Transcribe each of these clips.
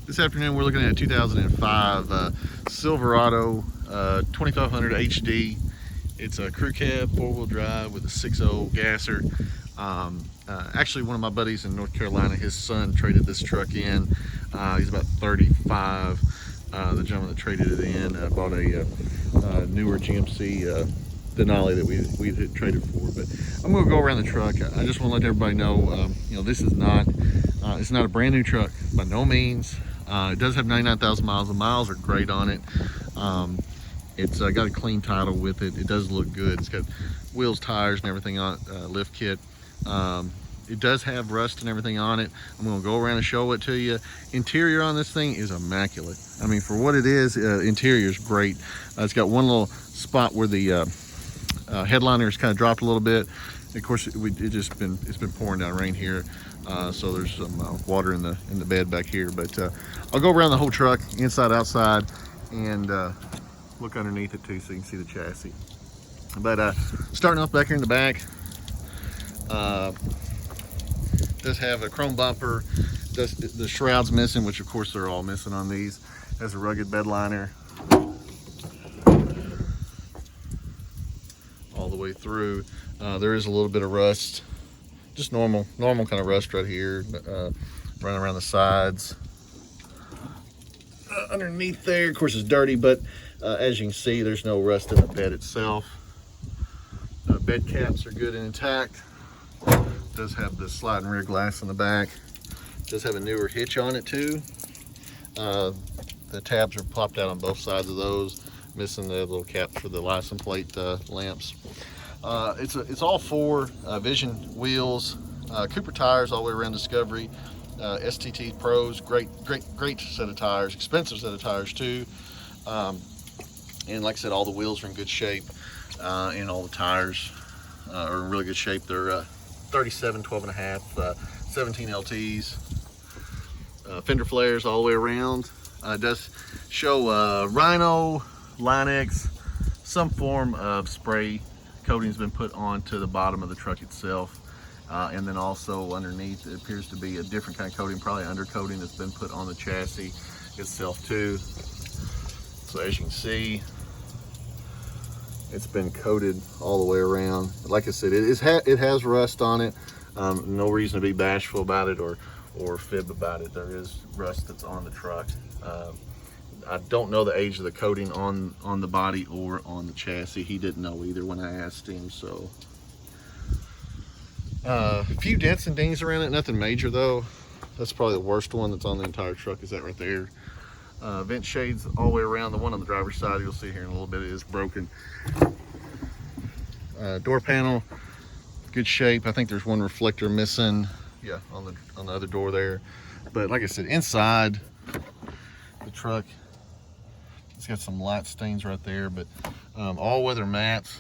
This afternoon we're looking at a 2005 Silverado 2500 HD. It's a crew cab, four-wheel drive with a 6.0 gasser. Actually, one of my buddies in North Carolina, his son traded this truck in. He's about 35. The gentleman that traded it in bought a newer GMC Denali that we had traded for. But I'm going to go around the truck. I just want to let everybody know, this is not it's not a brand new truck by no means. It does have 99,000 miles. The miles are great on it. It's got a clean title with it. It does look good. It's got wheels, tires, and everything on it, lift kit. It does have rust and everything on it. I'm going to go around and show it to you. Interior on this thing is immaculate. I mean, for what it is, interior is great. It's got one little spot where the headliner is kind of dropped a little bit. Of course, it's been pouring down rain here, so there's some water in the bed back here. But I'll go around the whole truck, inside, outside, and look underneath it too, so you can see the chassis. But starting off back here in the back, does have a chrome bumper. The shroud's missing, which of course they're all missing on these. Has a rugged bed liner all the way through. There is a little bit of rust, just normal kind of rust right here, running around the sides. Underneath there, of course, it's dirty, but as you can see, there's no rust in the bed itself. Bed caps are good and intact. Does have the sliding rear glass in the back. Does have a newer hitch on it too. The tabs are popped out on both sides of those, missing the little caps for the license plate lamps. It's all four Vision wheels, Cooper tires all the way around Discovery, STT Pros, great set of tires, expensive set of tires too. And like I said, all the wheels are in good shape, and all the tires are in really good shape. They're 37, 12.5, 17 LTs, fender flares all the way around. It does show Rhino, Line-X, some form of spray coating has been put onto the bottom of the truck itself. And then also underneath, it appears to be a different kind of coating, probably undercoating that's been put on the chassis itself too. So as you can see, it's been coated all the way around. Like I said, it has rust on it. No reason to be bashful about it or fib about it. There is rust that's on the truck. I don't know the age of the coating on the body or on the chassis. He didn't know either when I asked him. So a few dents and dings around it, nothing major though. That's probably the worst one that's on the entire truck, is that right there. Vent shades all the way around. The one on the driver's side, you'll see here in a little bit, is broken. Door panel, good shape. I think there's one reflector missing, yeah, on the other door there. But like I said, inside the truck, it's got some light stains right there, but all weather mats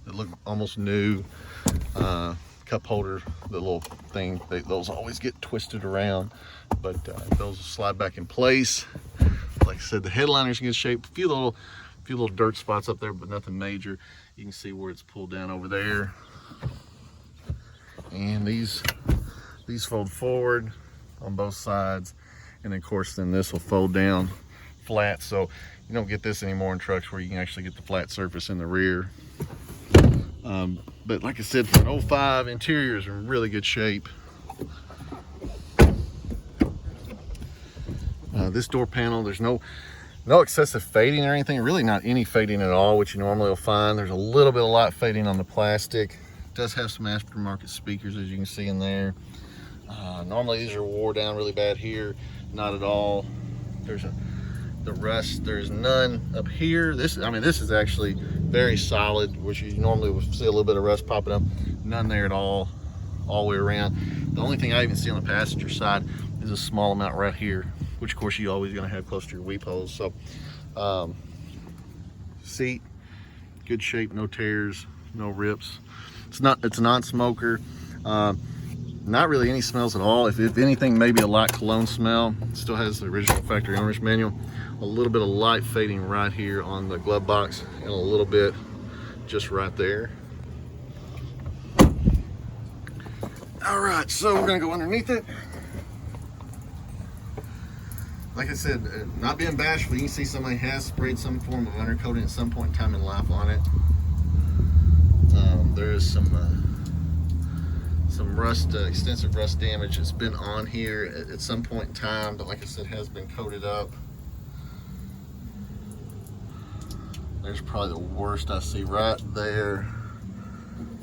that look almost new. Cup holder, the little thing, those always get twisted around, but those will slide back in place. Like I said, the headliner's in good shape. A few little dirt spots up there, but nothing major. You can see where it's pulled down over there. And these fold forward on both sides, and of course then this will fold down flat, so you don't get this anymore in trucks where you can actually get the flat surface in the rear. But like I said, for an 05, interior is in really good shape. This door panel, there's no excessive fading or anything, really not any fading at all, which you normally will find. There's a little bit of light fading on the plastic. It does have some aftermarket speakers, as you can see in there. Normally these are wore down really bad here, not at all. The rust, there's none up here. This is actually very solid, which you normally would see a little bit of rust popping up. None there at all the way around. The only thing I even see on the passenger side is a small amount right here, which of course you're always going to have close to your weep holes. So seat, good shape, no tears, no rips. It's a non-smoker. Not really any smells at all. If anything, maybe a light cologne smell. It still has the original factory owner's manual. A little bit of light fading right here on the glove box, and a little bit just right there. All right, so we're gonna go underneath it. like I said, not being bashful, you can see somebody has sprayed some form of undercoating at some point in time in life on it. There is some rust, extensive rust damage that's been on here at some point in time, but like I said, has been coated up. There's probably the worst I see right there.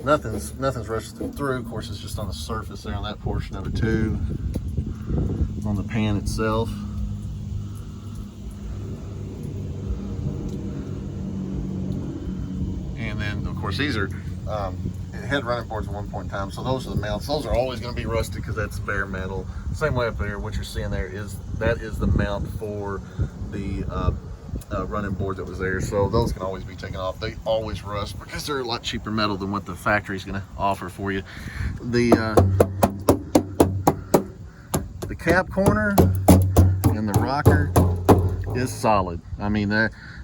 Nothing's rusted through. Of course, it's just on the surface there on that portion of it too, on the pan itself. And then, of course, these are it had running boards at one point in time, so those are the mounts. Those are always going to be rusted because that's bare metal. Same way up there, what you're seeing there is the mount for the running board that was there, so those can always be taken off. They always rust because they're a lot cheaper metal than what the factory's going to offer for you. The cap corner and the rocker is solid. I mean,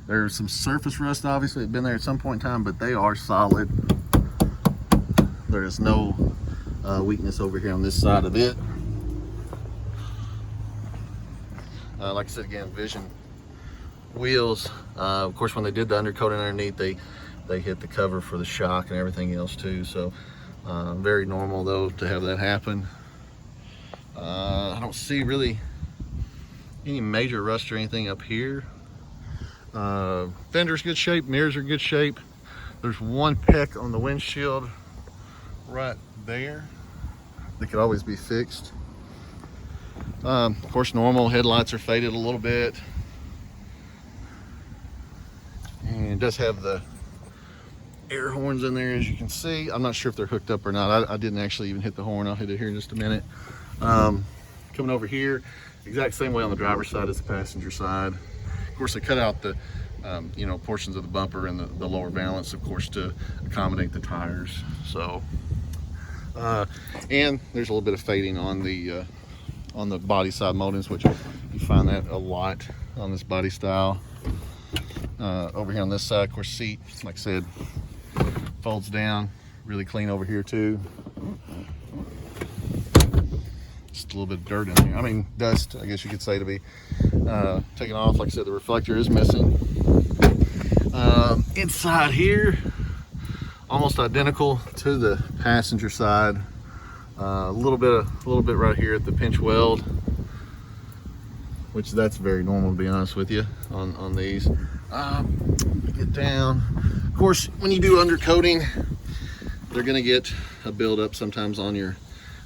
there's some surface rust, obviously, it's been there at some point in time, but they are solid. There is no weakness over here on this side of it. Like I said again, Vision wheels. Of course, when they did the undercoating underneath, they hit the cover for the shock and everything else too. So very normal though to have that happen. I don't see really any major rust or anything up here. Fender's good shape, mirrors are good shape. There's one peck on the windshield right there that could always be fixed. Of course, normal headlights are faded a little bit, and it does have the air horns in there, as you can see. I'm not sure if they're hooked up or not. I didn't actually even hit the horn. I'll hit it here in just a minute. Coming over here, exact same way on the driver's side as the passenger side. Of course, they cut out the portions of the bumper and the lower valance, of course, to accommodate the tires. So and there's a little bit of fading on the body side moldings, which you find that a lot on this body style. Over here on this side, of course, seat, like I said, folds down really clean over here too. Just a little bit of dirt in there. I mean, dust, I guess you could say, to be taken off. Like I said, the reflector is missing. Inside here, almost identical to the passenger side. A little bit right here at the pinch weld, which that's very normal, to be honest with you, on these. Get down. Of course, when you do undercoating, they're going to get a buildup sometimes on your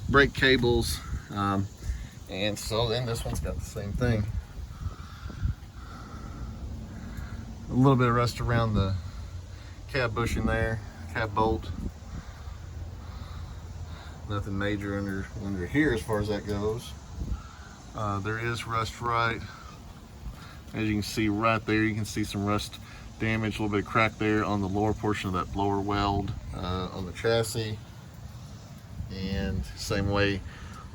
brake cables, and so then this one's got the same thing. A little bit of rust around the cab bushing there, cab bolt. Nothing major under here as far as that goes. There is rust right, as you can see right there. You can see some rust damage, a little bit of crack there on the lower portion of that lower weld on the chassis, and same way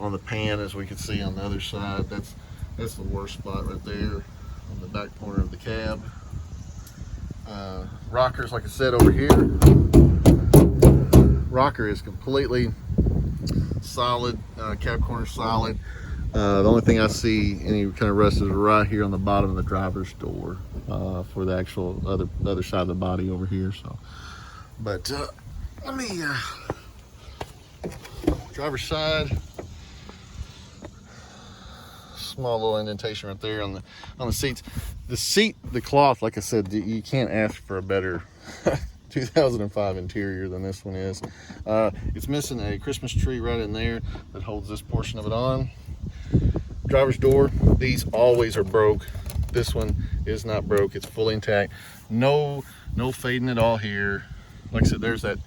on the pan, as we can see on the other side. That's the worst spot right there on the back corner of the cab. Rockers, like I said, over here, rocker is completely solid, cab corner solid. The only thing I see any kind of rust is right here on the bottom of the driver's door for the actual other side of the body over here. So, but let me driver's side, small little indentation right there on the seats. The cloth, like I said, you can't ask for a better 2005 interior than this one is. It's missing a Christmas tree right in there that holds this portion of it on. Driver's door, these always are broke. This one is not broke, it's fully intact. No fading at all here. Like I said, there's that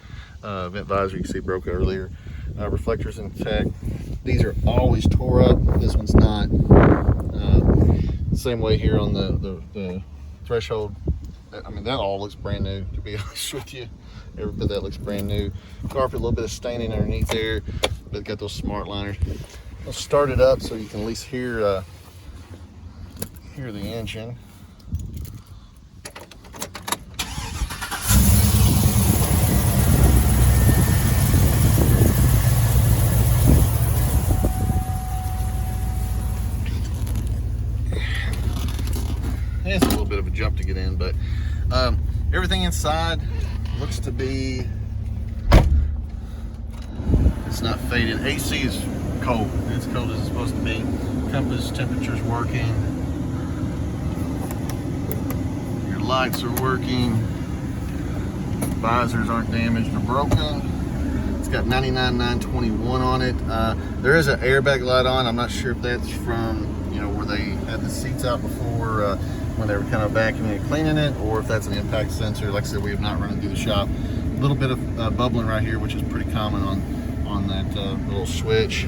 vent visor you can see broke earlier. Reflectors intact. These are always tore up. This one's not. Same way here on the threshold. I mean, that all looks brand new, to be honest with you. Every bit of that looks brand new. Carpet, a little bit of staining underneath there, but got those smart liners. I'll start it up so you can at least hear the engine. It's a little bit of a jump to get in, but everything inside looks to be, it's not faded. AC is cold. It's cold as it's supposed to be. Compass temperature's working. Your lights are working. Visors aren't damaged or broken. It's got 99,921 on it. There is an airbag light on. I'm not sure if that's from, you know, where they had the seats out before when they were kind of vacuuming and cleaning it, or if that's an impact sensor. Like I said, we have not run it through the shop. A little bit of bubbling right here, which is pretty common on that little switch.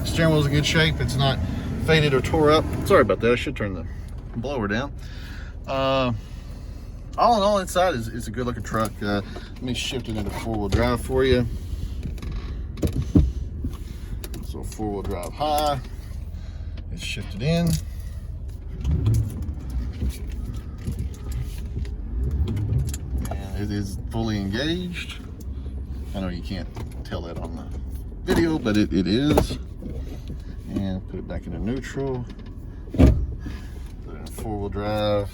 Steering wheel's in good shape. It's not faded or tore up. Sorry about that. I should turn the blower down. All in all, inside is a good looking truck. Let me shift it into four-wheel drive for you. So four-wheel drive high. It's shifted in. And it is fully engaged. I know you can't tell that on the video, but it is. And put it back into neutral. Put it in four-wheel drive.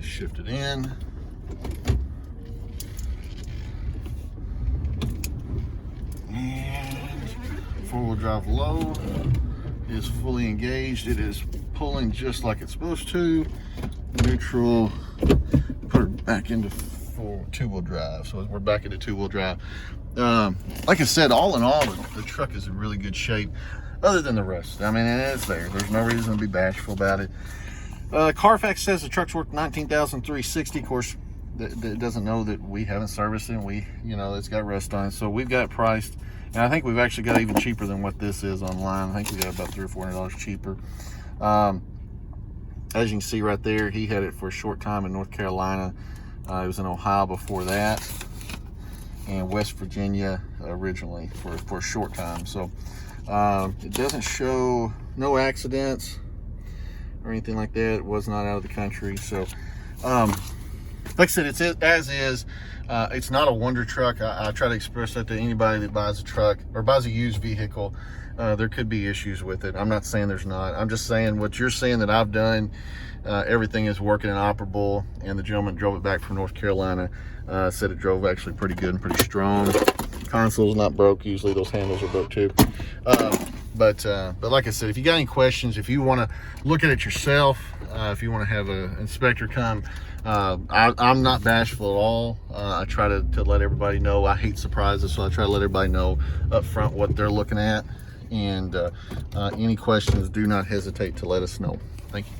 Shift it in. And four-wheel drive low is fully engaged. It is pulling just like it's supposed to. Neutral, put it back into two-wheel drive. So we're back into two-wheel drive. Like I said, all in all, the truck is in really good shape, other than the rust. I mean, it's there. There's no reason to be bashful about it. Carfax says the truck's worth $19,360. Of course, it doesn't know that we haven't serviced it. It's got rust on it, so we've got it priced. And I think we've actually got even cheaper than what this is online. I think we got about $300 or $400 cheaper. As you can see right there, he had it for a short time in North Carolina. It was in Ohio before that, and West Virginia originally for a short time. So it doesn't show no accidents or anything like that. It was not out of the country. So like I said, it's as is. It's not a wonder truck. I try to express that to anybody that buys a truck or buys a used vehicle. There could be issues with it. I'm not saying there's not. I'm just saying what you're saying that I've done, everything is working and operable. And the gentleman drove it back from North Carolina, said it drove actually pretty good and pretty strong. Console's not broke. Usually those handles are broke too. But like I said, if you got any questions, if you want to look at it yourself, if you want to have an inspector come, I'm not bashful at all. I try to let everybody know. I hate surprises, so I try to let everybody know up front what they're looking at. And any questions, do not hesitate to let us know. Thank you.